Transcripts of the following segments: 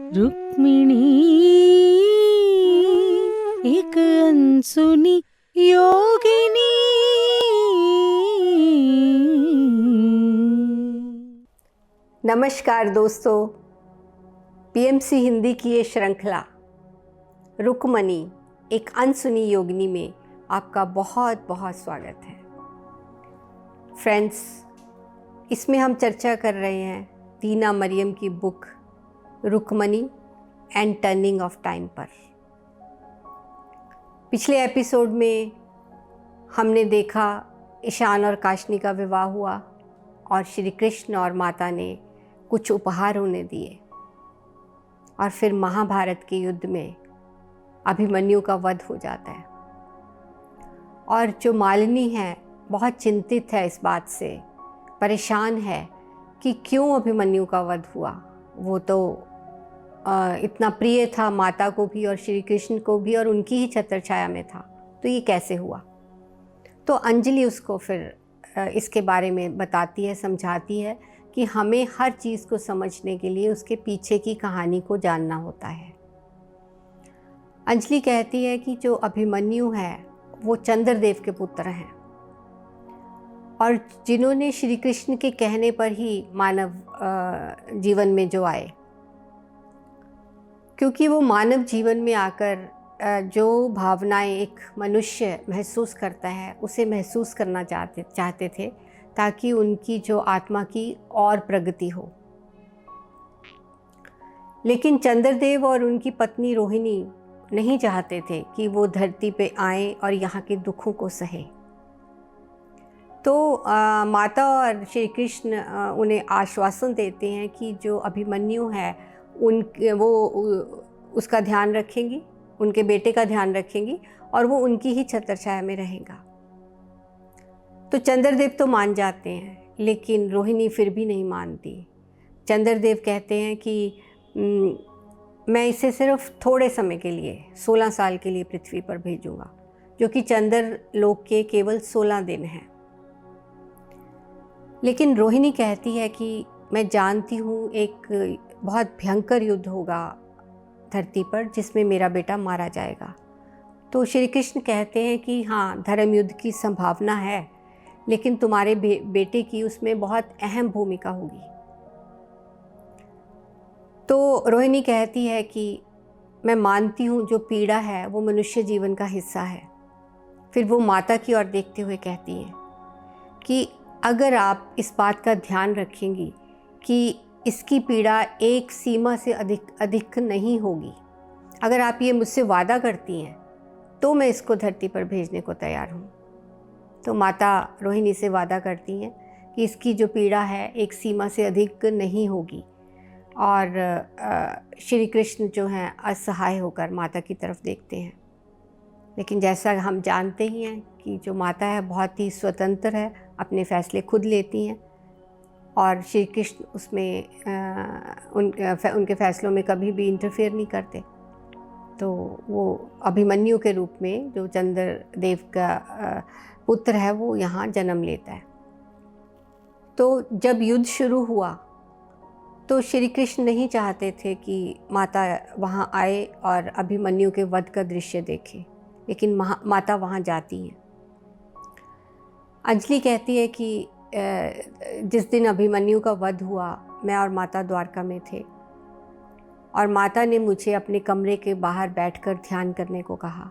रुक्मिणी एक अनसुनी योगिनी। नमस्कार दोस्तों, पीएमसी हिंदी की ये श्रृंखला रुक्मिणी एक अनसुनी योगिनी में आपका बहुत बहुत स्वागत है। फ्रेंड्स, इसमें हम चर्चा कर रहे हैं दीना मरियम की book Rukmini and turning of time पर। पिछले एपिसोड में हमने देखा ईशान और काशनी का विवाह हुआ और श्री कृष्ण और माता ने कुछ उपहार उन्हें दिए और फिर महाभारत के युद्ध में अभिमन्यु का वध हो जाता है। और जो मालिनी है बहुत चिंतित है, इस बात से परेशान है कि क्यों अभिमन्यु का वध हुआ। वो तो इतना प्रिय था माता को भी और श्री कृष्ण को भी और उनकी ही छत्र छाया में था, तो ये कैसे हुआ। तो अंजलि उसको फिर इसके बारे में बताती है, समझाती है कि हमें हर चीज़ को समझने के लिए उसके पीछे की कहानी को जानना होता है। अंजलि कहती है कि जो अभिमन्यु है वो चंद्रदेव के पुत्र हैं और जिन्होंने श्री कृष्ण के कहने पर ही मानव जीवन में जो आए, क्योंकि वो मानव जीवन में आकर जो भावनाएं एक मनुष्य महसूस करता है उसे महसूस करना चाहते थे ताकि उनकी जो आत्मा की और प्रगति हो। लेकिन चंद्रदेव और उनकी पत्नी रोहिणी नहीं चाहते थे कि वो धरती पे आए और यहाँ के दुखों को सहे। तो माता और श्री कृष्ण उन्हें आश्वासन देते हैं कि जो अभिमन्यु है वो उसका ध्यान रखेंगी, उनके बेटे का ध्यान रखेंगी और वो उनकी ही छत्र छाया में रहेगा। तो चंद्रदेव तो मान जाते हैं, लेकिन रोहिणी फिर भी नहीं मानती। चंद्रदेव कहते हैं कि मैं इसे सिर्फ थोड़े समय के लिए 16 साल के लिए पृथ्वी पर भेजूंगा, जो कि चंद्र लोक के केवल 16 दिन हैं। लेकिन रोहिणी कहती है कि मैं जानती हूँ एक बहुत भयंकर युद्ध होगा धरती पर जिसमें मेरा बेटा मारा जाएगा। तो श्री कृष्ण कहते हैं कि हाँ, धर्म युद्ध की संभावना है, लेकिन तुम्हारे बेटे की उसमें बहुत अहम भूमिका होगी। तो रोहिणी कहती है कि मैं मानती हूँ जो पीड़ा है वो मनुष्य जीवन का हिस्सा है। फिर वो माता की ओर देखते हुए कहती है कि अगर आप इस बात का ध्यान रखेंगी कि इसकी पीड़ा एक सीमा से अधिक नहीं होगी, अगर आप ये मुझसे वादा करती हैं तो मैं इसको धरती पर भेजने को तैयार हूँ। तो माता रोहिणी से वादा करती हैं कि इसकी जो पीड़ा है एक सीमा से अधिक नहीं होगी। और श्री कृष्ण जो हैं असहाय होकर माता की तरफ देखते हैं। लेकिन जैसा हम जानते ही हैं कि जो माता है बहुत ही स्वतंत्र है, अपने फैसले खुद लेती हैं और श्री कृष्ण उसमें उनके फैसलों में कभी भी इंटरफेयर नहीं करते। तो वो अभिमन्यु के रूप में जो चंद्रदेव का पुत्र है वो यहाँ जन्म लेता है। तो जब युद्ध शुरू हुआ तो श्री कृष्ण नहीं चाहते थे कि माता वहाँ आए और अभिमन्यु के वध का दृश्य देखे, लेकिन माता वहाँ जाती हैं। अंजलि कहती है कि जिस दिन अभिमन्यु का वध हुआ मैं और माता द्वारका में थे और माता ने मुझे अपने कमरे के बाहर बैठकर ध्यान करने को कहा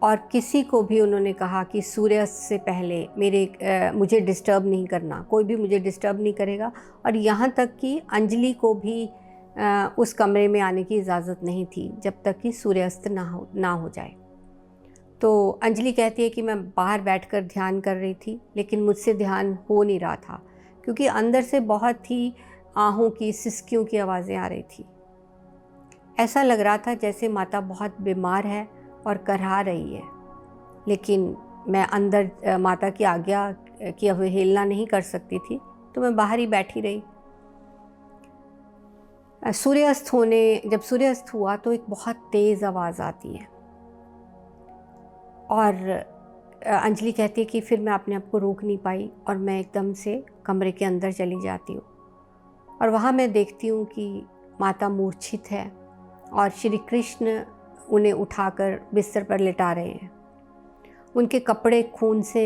और किसी को भी उन्होंने कहा कि सूर्यास्त से पहले मुझे डिस्टर्ब नहीं करना, कोई भी मुझे डिस्टर्ब नहीं करेगा। और यहाँ तक कि अंजलि को भी उस कमरे में आने की इजाज़त नहीं थी जब तक कि सूर्यास्त ना हो जाए। तो अंजलि कहती है कि मैं बाहर बैठकर ध्यान कर रही थी, लेकिन मुझसे ध्यान हो नहीं रहा था क्योंकि अंदर से बहुत ही आहों की, सिसकियों की आवाज़ें आ रही थी। ऐसा लग रहा था जैसे माता बहुत बीमार है और करहा रही है, लेकिन मैं अंदर माता की आज्ञा की अवहेलना नहीं कर सकती थी, तो मैं बाहर ही बैठी रही। जब सूर्यास्त हुआ तो एक बहुत तेज़ आवाज़ आती है और अंजलि कहती है कि फिर मैं अपने आप को रोक नहीं पाई और मैं एकदम से कमरे के अंदर चली जाती हूँ और वहाँ मैं देखती हूँ कि माता मूर्छित है और श्री कृष्ण उन्हें उठाकर बिस्तर पर लिटा रहे हैं। उनके कपड़े खून से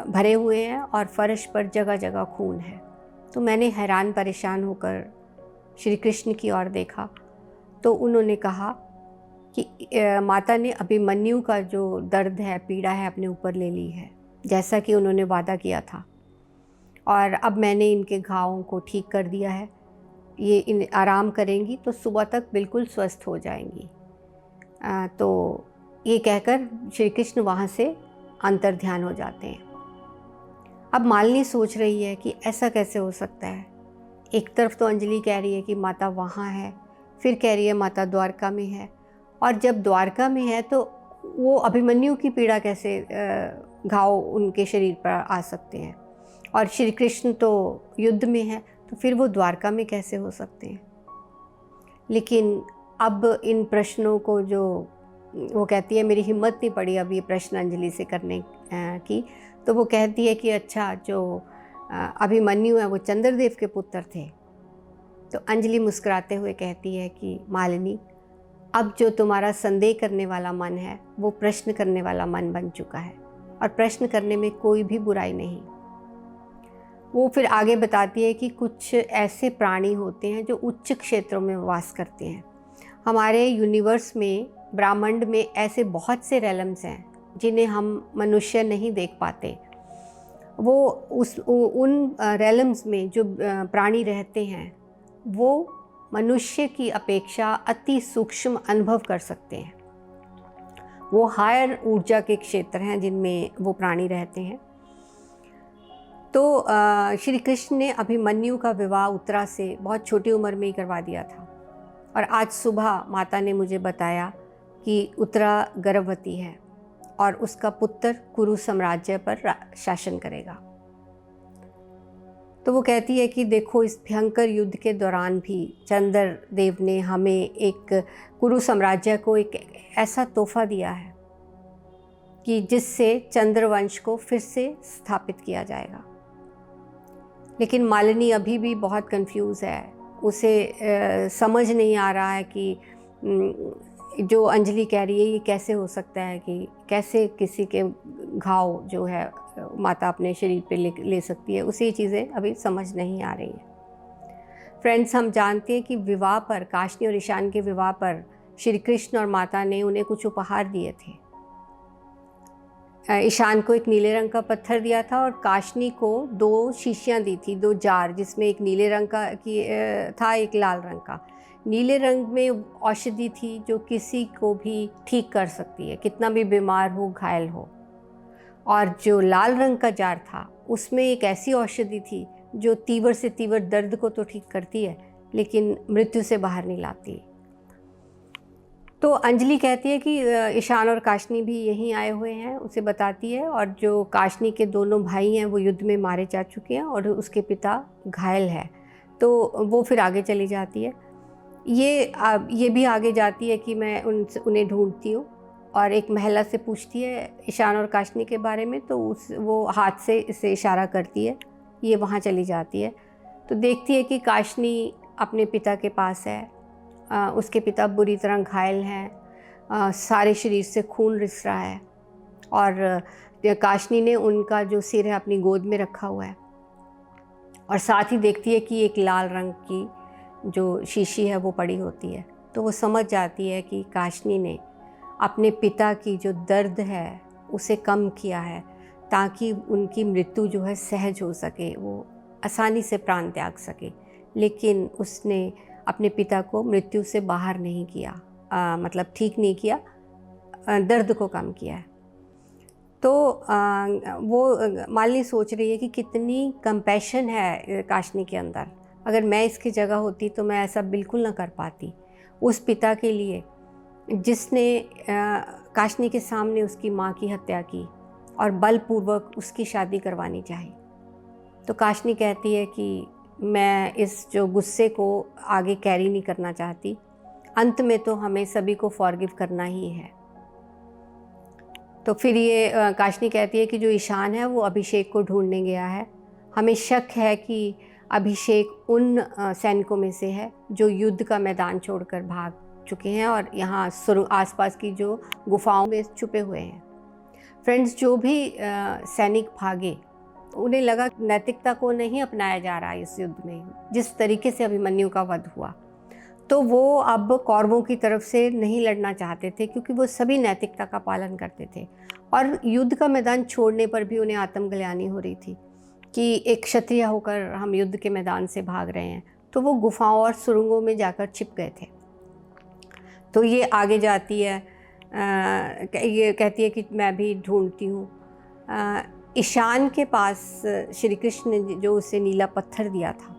भरे हुए हैं और फर्श पर जगह जगह खून है। तो मैंने हैरान परेशान होकर श्री कृष्ण की ओर देखा तो उन्होंने कहा कि माता ने अभिमन्यु का जो दर्द है, पीड़ा है, अपने ऊपर ले ली है, जैसा कि उन्होंने वादा किया था। और अब मैंने इनके घावों को ठीक कर दिया है, ये इन आराम करेंगी तो सुबह तक बिल्कुल स्वस्थ हो जाएंगी। तो ये कहकर श्री कृष्ण वहाँ से अंतर ध्यान हो जाते हैं। अब मालिनी सोच रही है कि ऐसा कैसे हो सकता है। एक तरफ तो अंजलि कह रही है कि माता वहाँ है, फिर कह रही है माता द्वारका में है, और जब द्वारका में है तो वो अभिमन्यु की पीड़ा कैसे घाव उनके शरीर पर आ सकते हैं, और श्री कृष्ण तो युद्ध में है, तो फिर वो द्वारका में कैसे हो सकते हैं। लेकिन अब इन प्रश्नों को जो वो कहती है, मेरी हिम्मत नहीं पड़ी अब ये प्रश्न अंजलि से करने की, तो वो कहती है कि अच्छा, जो अभिमन्यु है वो चंद्रदेव के पुत्र थे। तो अंजलि मुस्कुराते हुए कहती है कि मालिनी, अब जो तुम्हारा संदेह करने वाला मन है वो प्रश्न करने वाला मन बन चुका है, और प्रश्न करने में कोई भी बुराई नहीं। वो फिर आगे बताती है कि कुछ ऐसे प्राणी होते हैं जो उच्च क्षेत्रों में वास करते हैं। हमारे यूनिवर्स में, ब्रह्मांड में ऐसे बहुत से रेलम्स हैं जिन्हें हम मनुष्य नहीं देख पाते। वो उन रेलम्स में जो प्राणी रहते हैं वो मनुष्य की अपेक्षा अति सूक्ष्म अनुभव कर सकते हैं। वो हायर ऊर्जा के क्षेत्र हैं जिनमें वो प्राणी रहते हैं। तो श्री कृष्ण ने अभिमन्यु का विवाह उत्तरा से बहुत छोटी उम्र में ही करवा दिया था, और आज सुबह माता ने मुझे बताया कि उत्तरा गर्भवती है और उसका पुत्र कुरु साम्राज्य पर शासन करेगा। तो वो कहती है कि देखो, इस भयंकर युद्ध के दौरान भी चंद्रदेव ने हमें एक कुरु साम्राज्य को एक ऐसा तोहफा दिया है कि जिससे चंद्रवंश को फिर से स्थापित किया जाएगा। लेकिन मालिनी अभी भी बहुत कंफ्यूज है, उसे समझ नहीं आ रहा है कि जो अंजलि कह रही है ये कैसे हो सकता है, कि कैसे किसी के घाव जो है माता अपने शरीर पे ले सकती है। उसी चीज़ें अभी समझ नहीं आ रही हैं। फ्रेंड्स, हम जानते हैं कि विवाह पर, काशनी और ईशान के विवाह पर श्री कृष्ण और माता ने उन्हें कुछ उपहार दिए थे। ईशान को एक नीले रंग का पत्थर दिया था और काशनी को 2 शीशियाँ दी थी, 2 जार, जिसमें एक नीले रंग का था, एक लाल रंग का। नीले रंग में औषधि थी जो किसी को भी ठीक कर सकती है, कितना भी बीमार हो, घायल हो। और जो लाल रंग का जार था उसमें एक ऐसी औषधि थी जो तीव्र से तीव्र दर्द को तो ठीक करती है लेकिन मृत्यु से बाहर नहीं लाती। तो अंजलि कहती है कि ईशान और काशनी भी यहीं आए हुए हैं, उसे बताती है, और जो काशनी के दोनों भाई हैं वो युद्ध में मारे जा चुके हैं और उसके पिता घायल है। तो वो फिर आगे चली जाती है। ये भी आगे जाती है कि मैं उन्हें ढूंढती हूँ, और एक महिला से पूछती है ईशान और काशनी के बारे में, तो वो हाथ से इसे इशारा करती है, ये वहाँ चली जाती है। तो देखती है कि काशनी अपने पिता के पास है। उसके पिता बुरी तरह घायल हैं, सारे शरीर से खून रिस रहा है, और काशनी ने उनका जो सिर है अपनी गोद में रखा हुआ है, और साथ ही देखती है कि एक लाल रंग की जो शीशी है वो पड़ी होती है। तो वो समझ जाती है कि काशनी ने अपने पिता की जो दर्द है उसे कम किया है ताकि उनकी मृत्यु जो है सहज हो सके, वो आसानी से प्राण त्याग सके। लेकिन उसने अपने पिता को मृत्यु से बाहर नहीं किया, मतलब ठीक नहीं किया, दर्द को कम किया है। तो वो मालिनी सोच रही है कि कितनी कंपैशन है काशनी के अंदर। अगर मैं इसकी जगह होती तो मैं ऐसा बिल्कुल ना कर पाती। उस पिता के लिए जिसने काशनी के सामने उसकी माँ की हत्या की और बलपूर्वक उसकी शादी करवानी चाहिए। तो काशनी कहती है कि मैं इस जो गुस्से को आगे कैरी नहीं करना चाहती, अंत में तो हमें सभी को फॉरगिव करना ही है। तो फिर ये काशनी कहती है कि जो ईशान है वो अभिषेक को ढूंढने गया है, हमें शक है कि अभिषेक उन सैनिकों में से है जो युद्ध का मैदान छोड़कर भाग चुके हैं और यहाँ आसपास की जो गुफाओं में छुपे हुए हैं। फ्रेंड्स, जो भी सैनिक भागे, उन्हें लगा नैतिकता को नहीं अपनाया जा रहा है इस युद्ध में, जिस तरीके से अभिमन्यु का वध हुआ। तो वो अब कौरवों की तरफ से नहीं लड़ना चाहते थे, क्योंकि वो सभी नैतिकता का पालन करते थे और युद्ध का मैदान छोड़ने पर भी उन्हें आत्मग्लानि हो रही थी कि एक क्षत्रिय होकर हम युद्ध के मैदान से भाग रहे हैं। तो वो गुफाओं और सुरंगों में जाकर छिप गए थे। तो ये आगे जाती है, ये कहती है कि मैं भी ढूंढती हूँ। ईशान के पास श्री कृष्ण ने जो उसे नीला पत्थर दिया था,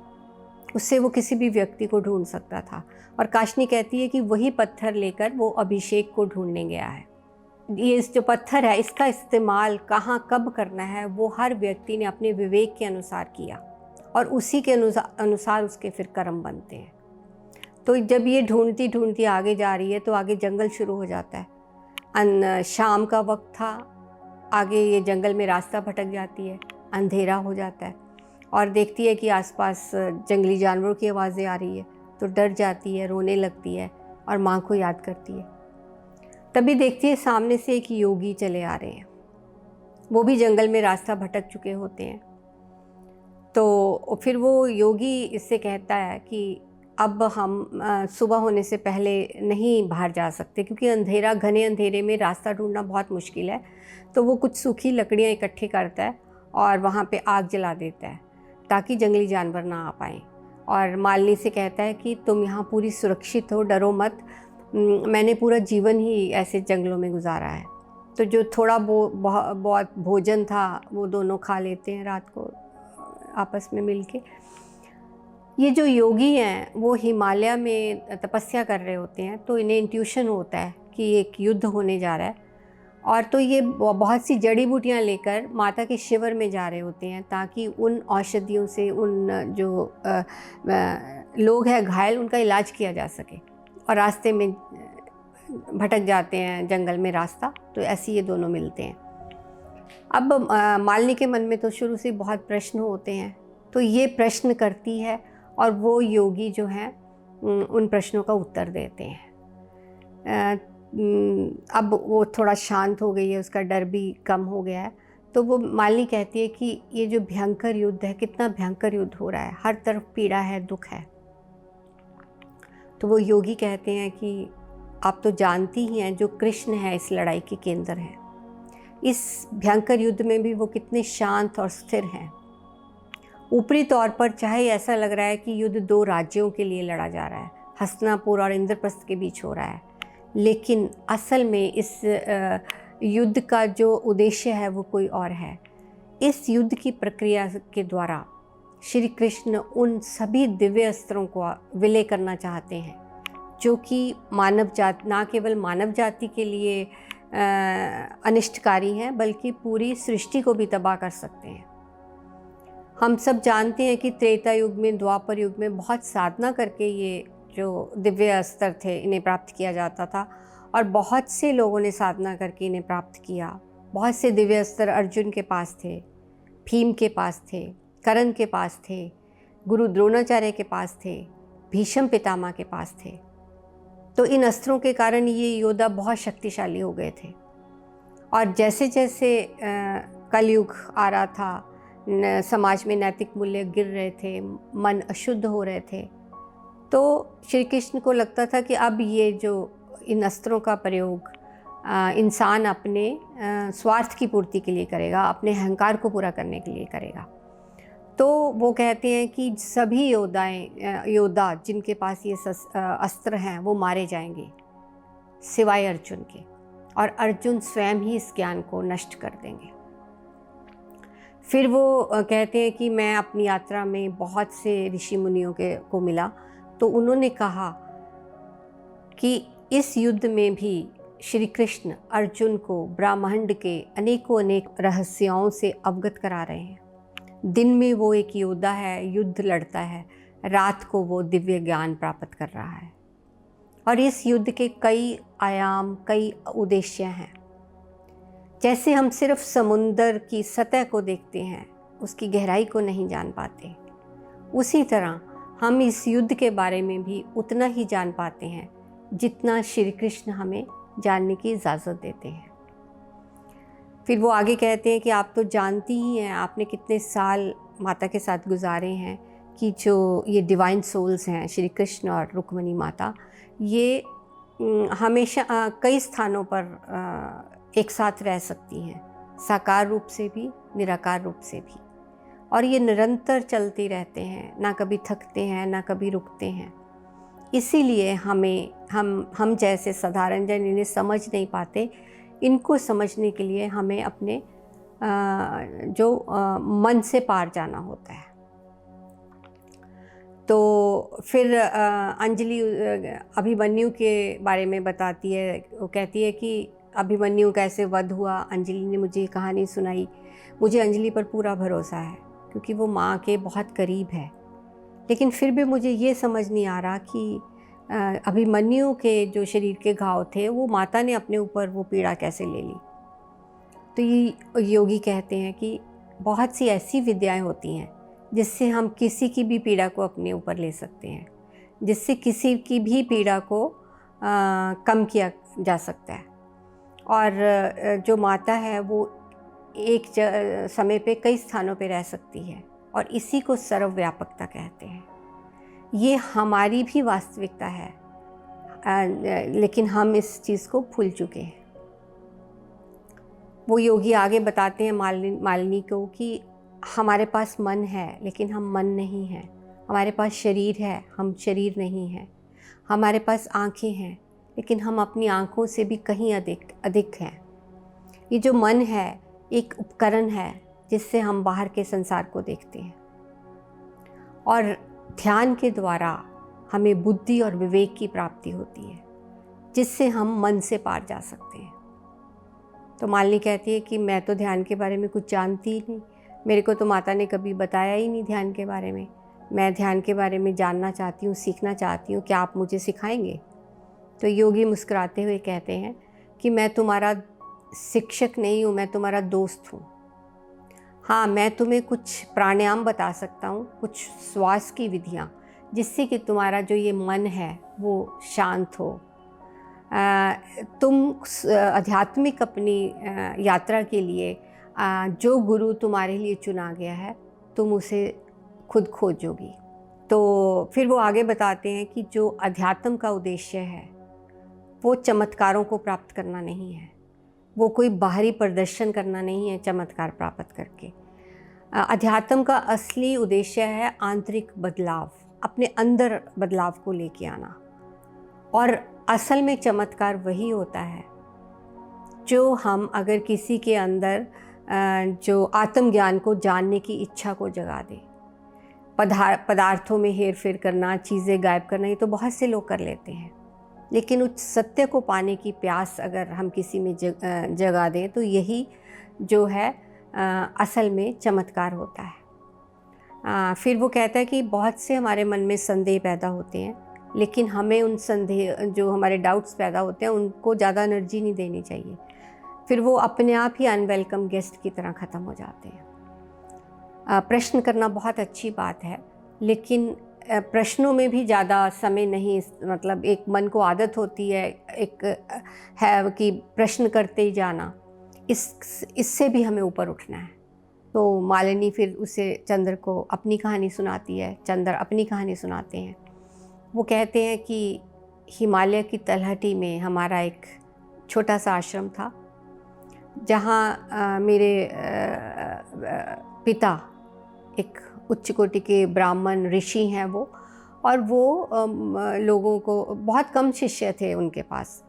उससे वो किसी भी व्यक्ति को ढूंढ सकता था। और काशनी कहती है कि वही पत्थर लेकर वो अभिषेक को ढूंढने गया है। ये जो पत्थर है, इसका इस्तेमाल कहाँ कब करना है, वो हर व्यक्ति ने अपने विवेक के अनुसार किया और उसी के अनुसार उसके फिर कर्म बनते हैं। तो जब ये ढूंढती ढूंढती आगे जा रही है तो आगे जंगल शुरू हो जाता है। शाम का वक्त था, आगे ये जंगल में रास्ता भटक जाती है, अंधेरा हो जाता है और देखती है कि आसपास जंगली जानवरों की आवाज़ें आ रही है। तो डर जाती है, रोने लगती है और माँ को याद करती है। तभी देखती है सामने से एक योगी चले आ रहे हैं। वो भी जंगल में रास्ता भटक चुके होते हैं। तो फिर वो योगी इससे कहता है कि अब हम सुबह होने से पहले नहीं बाहर जा सकते, क्योंकि अंधेरा, घने अंधेरे में रास्ता ढूंढना बहुत मुश्किल है। तो वो कुछ सूखी लकड़ियाँ इकट्ठी करता है और वहाँ पे आग जला देता है ताकि जंगली जानवर ना आ पाएँ। और मालिनी से कहता है कि तुम यहाँ पूरी सुरक्षित हो, डरो मत, मैंने पूरा जीवन ही ऐसे जंगलों में गुजारा है। तो जो थोड़ा बहुत भोजन था वो दोनों खा लेते हैं रात को आपस में मिलके। ये जो योगी हैं वो हिमालय में तपस्या कर रहे होते हैं, तो इन्हें इंट्यूशन होता है कि एक युद्ध होने जा रहा है। और तो ये बहुत सी जड़ी बूटियाँ लेकर माता के शिविर में जा रहे होते हैं ताकि उन औषधियों से उन जो लोग हैं घायल, उनका इलाज किया जा सके। और रास्ते में भटक जाते हैं जंगल में रास्ता, तो ऐसे ये दोनों मिलते हैं। अब मालिनी के मन में तो शुरू से बहुत प्रश्न होते हैं, तो ये प्रश्न करती है और वो योगी जो हैं उन प्रश्नों का उत्तर देते हैं। अब वो थोड़ा शांत हो गई है, उसका डर भी कम हो गया है। तो वो मालिनी कहती है कि ये जो भयंकर युद्ध है, कितना भयंकर युद्ध हो रहा है, हर तरफ पीड़ा है, दुख है। तो वो योगी कहते हैं कि आप तो जानती ही हैं जो कृष्ण है इस लड़ाई के केंद्र है। इस भयंकर युद्ध में भी वो कितने शांत और स्थिर हैं। ऊपरी तौर पर चाहे ऐसा लग रहा है कि युद्ध दो राज्यों के लिए लड़ा जा रहा है, हस्तिनापुर और इंद्रप्रस्थ के बीच हो रहा है, लेकिन असल में इस युद्ध का जो उद्देश्य है वो कोई और है। इस युद्ध की प्रक्रिया के द्वारा श्री कृष्ण उन सभी दिव्य अस्त्रों को विलय करना चाहते हैं जो कि मानव जाति, ना केवल मानव जाति के लिए अनिष्टकारी हैं, बल्कि पूरी सृष्टि को भी तबाह कर सकते हैं। हम सब जानते हैं कि त्रेता युग में, द्वापर युग में बहुत साधना करके ये जो दिव्य अस्त्र थे इन्हें प्राप्त किया जाता था और बहुत से लोगों ने साधना करके इन्हें प्राप्त किया। बहुत से दिव्य अस्त्र अर्जुन के पास थे, भीम के पास थे, कर्ण के पास थे, गुरु द्रोणाचार्य के पास थे, भीष्म पितामह के पास थे। तो इन अस्त्रों के कारण ये योद्धा बहुत शक्तिशाली हो गए थे। और जैसे जैसे कलयुग आ रहा था, समाज में नैतिक मूल्य गिर रहे थे, मन अशुद्ध हो रहे थे, तो श्री कृष्ण को लगता था कि अब ये जो इन अस्त्रों का प्रयोग इंसान अपने स्वार्थ की पूर्ति के लिए करेगा, अपने अहंकार को पूरा करने के लिए करेगा। तो वो कहते हैं कि सभी योद्धा जिनके पास ये अस्त्र हैं वो मारे जाएंगे सिवाय अर्जुन के, और अर्जुन स्वयं ही इस ज्ञान को नष्ट कर देंगे। फिर वो कहते हैं कि मैं अपनी यात्रा में बहुत से ऋषि मुनियों को मिला, तो उन्होंने कहा कि इस युद्ध में भी श्री कृष्ण अर्जुन को ब्रह्मांड के अनेक रहस्यों से अवगत करा रहे हैं। दिन में वो एक योद्धा है, युद्ध लड़ता है, रात को वो दिव्य ज्ञान प्राप्त कर रहा है। और इस युद्ध के कई आयाम, कई उद्देश्य हैं। जैसे हम सिर्फ समुंदर की सतह को देखते हैं, उसकी गहराई को नहीं जान पाते, उसी तरह हम इस युद्ध के बारे में भी उतना ही जान पाते हैं जितना श्री कृष्ण हमें जानने की इजाज़त देते हैं। फिर वो आगे कहते हैं कि आप तो जानती ही हैं, आपने कितने साल माता के साथ गुजारे हैं, कि जो ये डिवाइन सोल्स हैं श्री कृष्ण और रुक्मिणी माता, ये हमेशा कई स्थानों पर एक साथ रह सकती हैं, साकार रूप से भी निराकार रूप से भी, और ये निरंतर चलते रहते हैं, ना कभी थकते हैं ना कभी रुकते हैं। इसीलिए हम जैसे साधारण जन इन्हें समझ नहीं पाते। इनको समझने के लिए हमें अपने मन से पार जाना होता है। तो फिर अंजलि अभिमन्यु के बारे में बताती है। वो कहती है कि अभिमन्यु कैसे वध हुआ। अंजलि ने मुझे कहानी सुनाई। मुझे अंजलि पर पूरा भरोसा है क्योंकि वो माँ के बहुत करीब है, लेकिन फिर भी मुझे ये समझ नहीं आ रहा कि अभिमन्यु के जो शरीर के घाव थे वो माता ने अपने ऊपर वो पीड़ा कैसे ले ली। तो ये योगी कहते हैं कि बहुत सी ऐसी विद्याएं होती हैं जिससे हम किसी की भी पीड़ा को अपने ऊपर ले सकते हैं, जिससे किसी की भी पीड़ा को कम किया जा सकता है। और जो माता है वो एक समय पे कई स्थानों पे रह सकती है, और इसी को सर्वव्यापकता कहते हैं। ये हमारी भी वास्तविकता है, लेकिन हम इस चीज़ को भूल चुके हैं। वो योगी आगे बताते हैं मालिनी को कि हमारे पास मन है लेकिन हम मन नहीं हैं, हमारे पास शरीर है हम शरीर नहीं हैं, हमारे पास आँखें हैं लेकिन हम अपनी आँखों से भी कहीं अधिक हैं। ये जो मन है एक उपकरण है जिससे हम बाहर के संसार को देखते हैं, और ध्यान के द्वारा हमें बुद्धि और विवेक की प्राप्ति होती है जिससे हम मन से पार जा सकते हैं। तो मालिनी कहती है कि मैं तो ध्यान के बारे में कुछ जानती ही नहीं, मेरे को तो माता ने कभी बताया ही नहीं ध्यान के बारे में। मैं ध्यान के बारे में जानना चाहती हूँ, सीखना चाहती हूँ, क्या आप मुझे सिखाएंगे? तो योगी मुस्कुराते हुए कहते हैं कि मैं तुम्हारा शिक्षक नहीं हूँ, मैं तुम्हारा दोस्त हूँ। हाँ, मैं तुम्हें कुछ प्राणायाम बता सकता हूँ, कुछ श्वास की विधियाँ, जिससे कि तुम्हारा जो ये मन है वो शांत हो। तुम आध्यात्मिक अपनी यात्रा के लिए जो गुरु तुम्हारे लिए चुना गया है तुम उसे खुद खोजोगी। तो फिर वो आगे बताते हैं कि जो अध्यात्म का उद्देश्य है वो चमत्कारों को प्राप्त करना नहीं है, वो कोई बाहरी प्रदर्शन करना नहीं है चमत्कार प्राप्त करके। अध्यात्म का असली उद्देश्य है आंतरिक बदलाव, अपने अंदर बदलाव को लेके आना। और असल में चमत्कार वही होता है जो हम अगर किसी के अंदर जो आत्मज्ञान को जानने की इच्छा को जगा दे। पदार्थों में हेर फेर करना, चीज़ें गायब करना, ये तो बहुत से लोग कर लेते हैं, लेकिन उस सत्य को पाने की प्यास अगर हम किसी में जगा दें तो यही जो है असल में चमत्कार होता है। फिर वो कहता है कि बहुत से हमारे मन में संदेह पैदा होते हैं, लेकिन हमें उन संदेह जो हमारे डाउट्स पैदा होते हैं उनको ज़्यादा एनर्जी नहीं देनी चाहिए, फिर वो अपने आप ही अनवेलकम गेस्ट की तरह ख़त्म हो जाते हैं। प्रश्न करना बहुत अच्छी बात है, लेकिन प्रश्नों में भी ज़्यादा समय नहीं, मतलब एक मन को आदत होती है एक है कि प्रश्न करते ही जाना, इससे भी हमें ऊपर उठना है। तो मालिनी फिर उसे चंद्र को अपनी कहानी सुनाती है, चंद्र अपनी कहानी सुनाते हैं। वो कहते हैं कि हिमालय की तलहटी में हमारा एक छोटा सा आश्रम था, जहाँ मेरे पिता एक उच्च कोटि के ब्राह्मण ऋषि हैं वो, और वो लोगों को बहुत कम शिष्य थे उनके पास,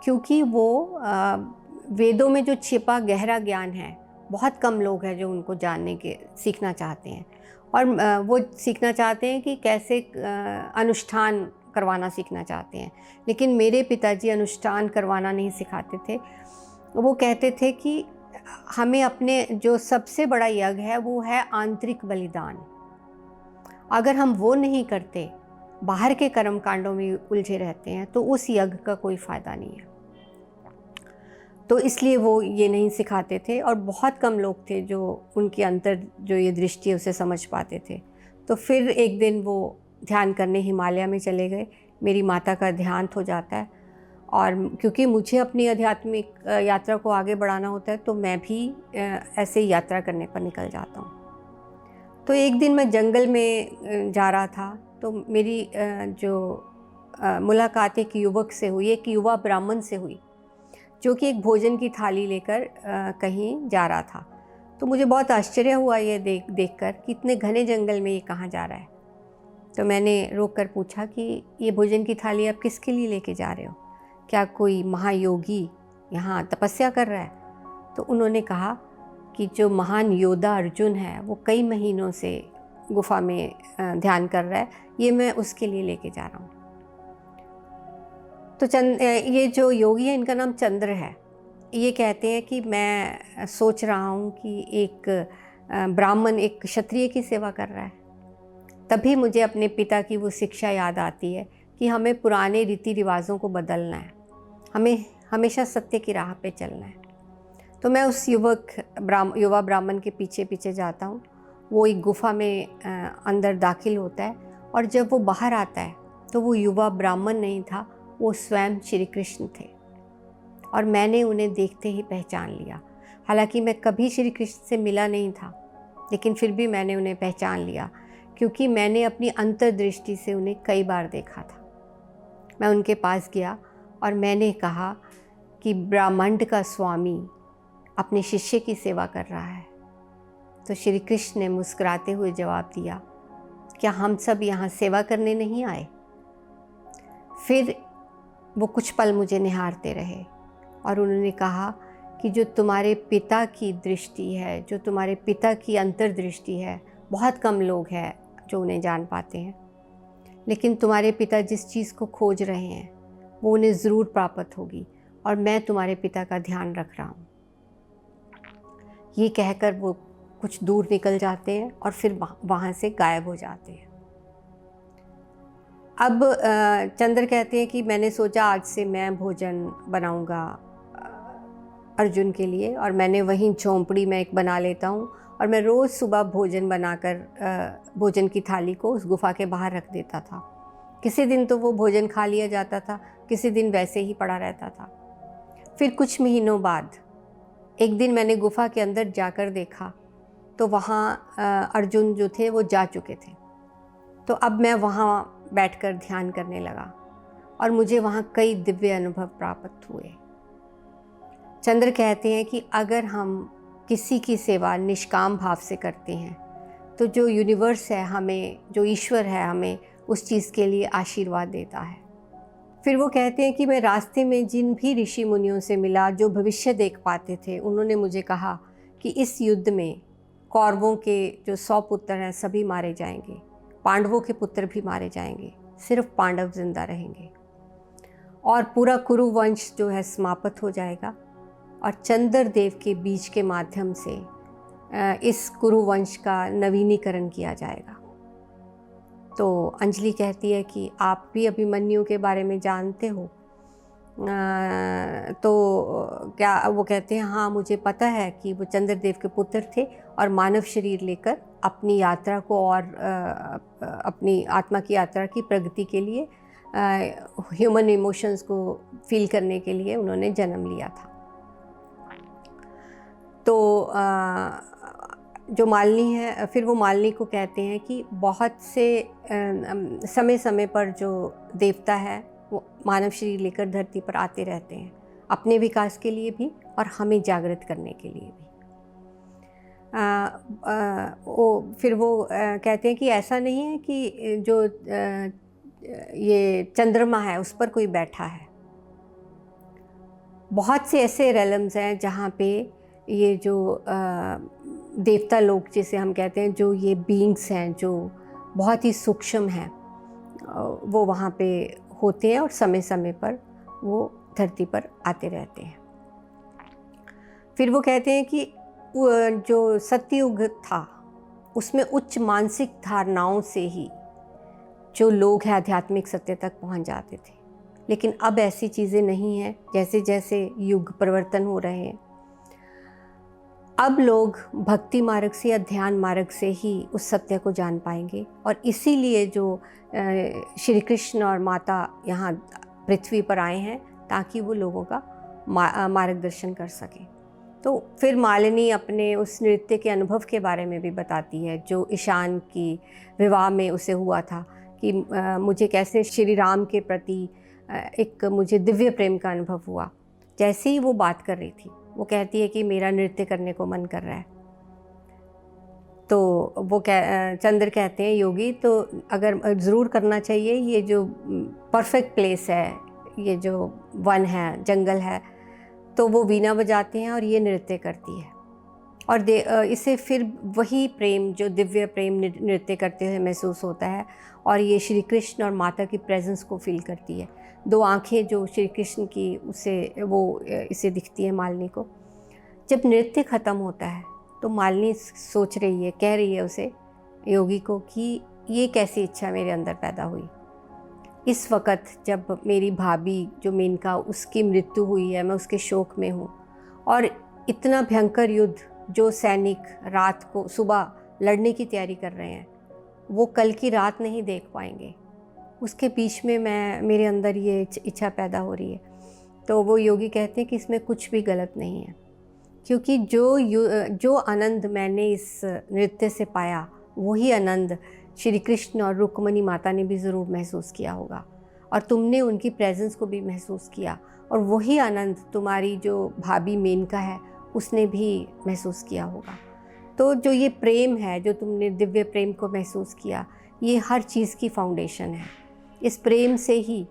क्योंकि वो वेदों में जो छिपा गहरा ज्ञान है बहुत कम लोग हैं जो उनको जानने के सीखना चाहते हैं, और वो सीखना चाहते हैं कि कैसे अनुष्ठान करवाना सीखना चाहते हैं। लेकिन मेरे पिताजी अनुष्ठान करवाना नहीं सिखाते थे। वो कहते थे कि हमें अपने जो सबसे बड़ा यज्ञ है वो है आंतरिक बलिदान। अगर हम वो नहीं करते, बाहर के कर्म कांडों में उलझे रहते हैं, तो उस यज्ञ का कोई फ़ायदा नहीं है। तो इसलिए वो ये नहीं सिखाते थे, और बहुत कम लोग थे जो उनके अंतर जो ये दृष्टि है उसे समझ पाते थे। तो फिर एक दिन वो ध्यान करने हिमालय में चले गए। मेरी माता का देहांत हो जाता है और क्योंकि मुझे अपनी आध्यात्मिक यात्रा को आगे बढ़ाना होता है तो मैं भी ऐसे ही यात्रा करने पर निकल जाता हूँ। तो एक दिन मैं जंगल में जा रहा था तो मेरी जो मुलाकात एक युवक से हुई, एक युवा ब्राह्मण से हुई जो कि एक भोजन की थाली लेकर कहीं जा रहा था। तो मुझे बहुत आश्चर्य हुआ ये देखकर कि इतने घने जंगल में ये कहाँ जा रहा है। तो मैंने रोक कर पूछा कि ये भोजन की थाली आप किसके लिए लेके जा रहे हो? क्या कोई महायोगी यहाँ तपस्या कर रहा है? तो उन्होंने कहा कि जो महान योद्धा अर्जुन है वो कई महीनों से गुफा में ध्यान कर रहा है, ये मैं उसके लिए लेके जा रहा हूँ। तो ये जो योगी है इनका नाम चंद्र है। ये कहते हैं कि मैं सोच रहा हूँ कि एक ब्राह्मण एक क्षत्रिय की सेवा कर रहा है। तभी मुझे अपने पिता की वो शिक्षा याद आती है कि हमें पुराने रीति रिवाजों को बदलना है, हमें हमेशा सत्य की राह पे चलना है। तो मैं उस युवा ब्राह्मण के पीछे पीछे जाता हूँ। वो एक गुफा में अंदर दाखिल होता है और जब वो बाहर आता है तो वो युवा ब्राह्मण नहीं था, वो स्वयं श्री कृष्ण थे और मैंने उन्हें देखते ही पहचान लिया। हालांकि मैं कभी श्री कृष्ण से मिला नहीं था, लेकिन फिर भी मैंने उन्हें पहचान लिया क्योंकि मैंने अपनी अंतर्दृष्टि से उन्हें कई बार देखा था। मैं उनके पास गया और मैंने कहा कि ब्रह्मांड का स्वामी अपने शिष्य की सेवा कर रहा है। तो श्री कृष्ण ने मुस्कुराते हुए जवाब दिया, क्या हम सब यहाँ सेवा करने नहीं आए? फिर वो कुछ पल मुझे निहारते रहे और उन्होंने कहा कि जो तुम्हारे पिता की दृष्टि है, जो तुम्हारे पिता की अंतर्दृष्टि है, बहुत कम लोग हैं जो उन्हें जान पाते हैं, लेकिन तुम्हारे पिता जिस चीज़ को खोज रहे हैं वो उन्हें ज़रूर प्राप्त होगी और मैं तुम्हारे पिता का ध्यान रख रहा हूँ। ये कहकर वो कुछ दूर निकल जाते हैं और फिर वहाँ से गायब हो जाते हैं। अब चंद्र कहते हैं कि मैंने सोचा आज से मैं भोजन बनाऊंगा अर्जुन के लिए और मैंने वहीं झोंपड़ी में एक बना लेता हूँ और मैं रोज़ सुबह भोजन बनाकर भोजन की थाली को उस गुफा के बाहर रख देता था। किसी दिन तो वो भोजन खा लिया जाता था, किसी दिन वैसे ही पड़ा रहता था। फिर कुछ महीनों बाद एक दिन मैंने गुफा के अंदर जाकर देखा तो वहाँ अर्जुन जो थे वो जा चुके थे। तो अब मैं वहाँ बैठकर ध्यान करने लगा और मुझे वहाँ कई दिव्य अनुभव प्राप्त हुए। चंद्र कहते हैं कि अगर हम किसी की सेवा निष्काम भाव से करते हैं तो जो यूनिवर्स है हमें, जो ईश्वर है हमें उस चीज़ के लिए आशीर्वाद देता है। फिर वो कहते हैं कि मैं रास्ते में जिन भी ऋषि मुनियों से मिला जो भविष्य देख पाते थे, उन्होंने मुझे कहा कि इस युद्ध में कौरवों के जो 100 पुत्र हैं सभी मारे जाएंगे, पांडवों के पुत्र भी मारे जाएंगे, सिर्फ पांडव जिंदा रहेंगे और पूरा कुरु वंश जो है समाप्त हो जाएगा और चंद्रदेव के बीज के माध्यम से इस कुरु वंश का नवीनीकरण किया जाएगा। तो अंजलि कहती है कि आप भी अभिमन्यु के बारे में जानते हो? तो क्या वो कहते हैं हाँ मुझे पता है कि वो चंद्रदेव के पुत्र थे और मानव शरीर लेकर अपनी यात्रा को और अपनी आत्मा की यात्रा की प्रगति के लिए ह्यूमन इमोशंस को फील करने के लिए उन्होंने जन्म लिया था। तो जो मालिनी है फिर वो मालिनी को कहते हैं कि बहुत से समय समय पर जो देवता है वो मानव शरीर लेकर धरती पर आते रहते हैं, अपने विकास के लिए भी और हमें जागृत करने के लिए भी। फिर वो कहते हैं कि ऐसा नहीं है कि जो ये चंद्रमा है उस पर कोई बैठा है। बहुत से ऐसे रेलम्स हैं जहाँ पे ये जो देवता लोग जिसे हम कहते हैं, जो ये बीइंग्स हैं जो बहुत ही सूक्ष्म हैं, वो वहाँ पे होते हैं और समय समय पर वो धरती पर आते रहते हैं। फिर वो कहते हैं कि जो सतयुग था उसमें उच्च मानसिक धारणाओं से ही जो लोग हैं आध्यात्मिक सत्य तक पहुँच जाते थे, लेकिन अब ऐसी चीज़ें नहीं हैं। जैसे जैसे युग परिवर्तन हो रहे हैं, अब लोग भक्ति मार्ग से या ध्यान मार्ग से ही उस सत्य को जान पाएंगे, और इसीलिए जो श्री कृष्ण और माता यहाँ पृथ्वी पर आए हैं ताकि वो लोगों का मार्गदर्शन कर सकें। तो फिर मालिनी अपने उस नृत्य के अनुभव के बारे में भी बताती है जो ईशान की विवाह में उसे हुआ था, कि मुझे कैसे श्री राम के प्रति एक मुझे दिव्य प्रेम का अनुभव हुआ। जैसे ही वो बात कर रही थी, वो कहती है कि मेरा नृत्य करने को मन कर रहा है। तो वो चंद्र कहते हैं, योगी तो अगर ज़रूर करना चाहिए, ये जो परफेक्ट प्लेस है, ये जो वन है, जंगल है, तो वो वीणा बजाते हैं और ये नृत्य करती है। और इसे फिर वही प्रेम जो दिव्य प्रेम नृत्य करते हुए महसूस होता है, और ये श्री कृष्ण और माता की प्रेजेंस को फील करती है। दो आंखें जो श्री कृष्ण की इसे दिखती है मालिनी को। जब नृत्य ख़त्म होता है तो मालिनी सोच रही है, कह रही है उसे, योगी को, कि ये कैसी इच्छा मेरे अंदर पैदा हुई। इस वक्त जब मेरी भाभी जो मेनका, उसकी मृत्यु हुई है, मैं उसके शोक में हूँ, और इतना भयंकर युद्ध जो सैनिक रात को सुबह लड़ने की तैयारी कर रहे हैं, वो कल की रात नहीं देख पाएंगे। उसके बीच में मेरे अंदर ये इच्छा पैदा हो रही है। तो वो योगी कहते हैं कि इसमें कुछ भी गलत नहीं है, क्योंकि जो आनंद मैंने इस नृत्य से पाया, वही आनंद श्री कृष्ण और रुक्मणी माता ने भी ज़रूर महसूस किया होगा, और तुमने उनकी प्रेजेंस को भी महसूस किया, और वही आनंद तुम्हारी जो भाभी मेनका है उसने भी महसूस किया होगा। तो जो ये प्रेम है, जो तुमने दिव्य प्रेम को महसूस किया, ये हर चीज़ की फाउंडेशन है। इस प्रेम से ही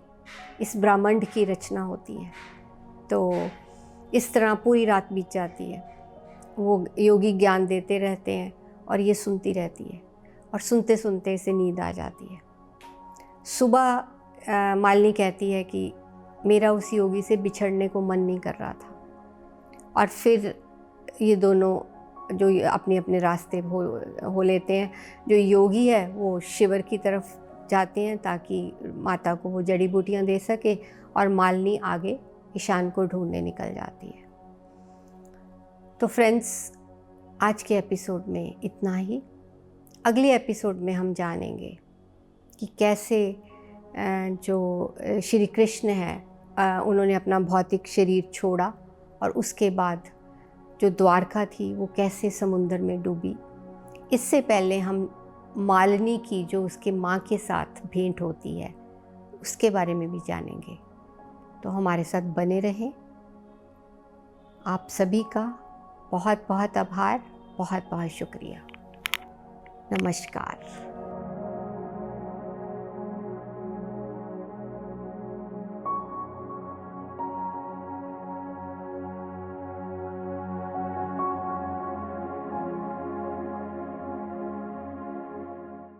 इस ब्रह्मांड की रचना होती है। तो इस तरह पूरी रात बीत जाती है। वो योगी ज्ञान देते रहते हैं और ये सुनती रहती है, और सुनते सुनते इसे नींद आ जाती है। सुबह मालिनी कहती है कि मेरा उस योगी से बिछड़ने को मन नहीं कर रहा था, और फिर ये दोनों जो अपने अपने रास्ते हो लेते हैं। जो योगी है वो शिविर की तरफ जाते हैं ताकि माता को वो जड़ी बूटियाँ दे सके, और मालिनी आगे ईशान को ढूंढने निकल जाती है। तो फ्रेंड्स, आज के एपिसोड में इतना ही। अगले एपिसोड में हम जानेंगे कि कैसे जो श्री कृष्ण है, उन्होंने अपना भौतिक शरीर छोड़ा, और उसके बाद जो द्वारका थी वो कैसे समुंदर में डूबी। इससे पहले हम मालिनी की जो उसके माँ के साथ भेंट होती है, उसके बारे में भी जानेंगे। तो हमारे साथ बने रहें। आप सभी का बहुत बहुत आभार, बहुत बहुत शुक्रिया। नमस्कार।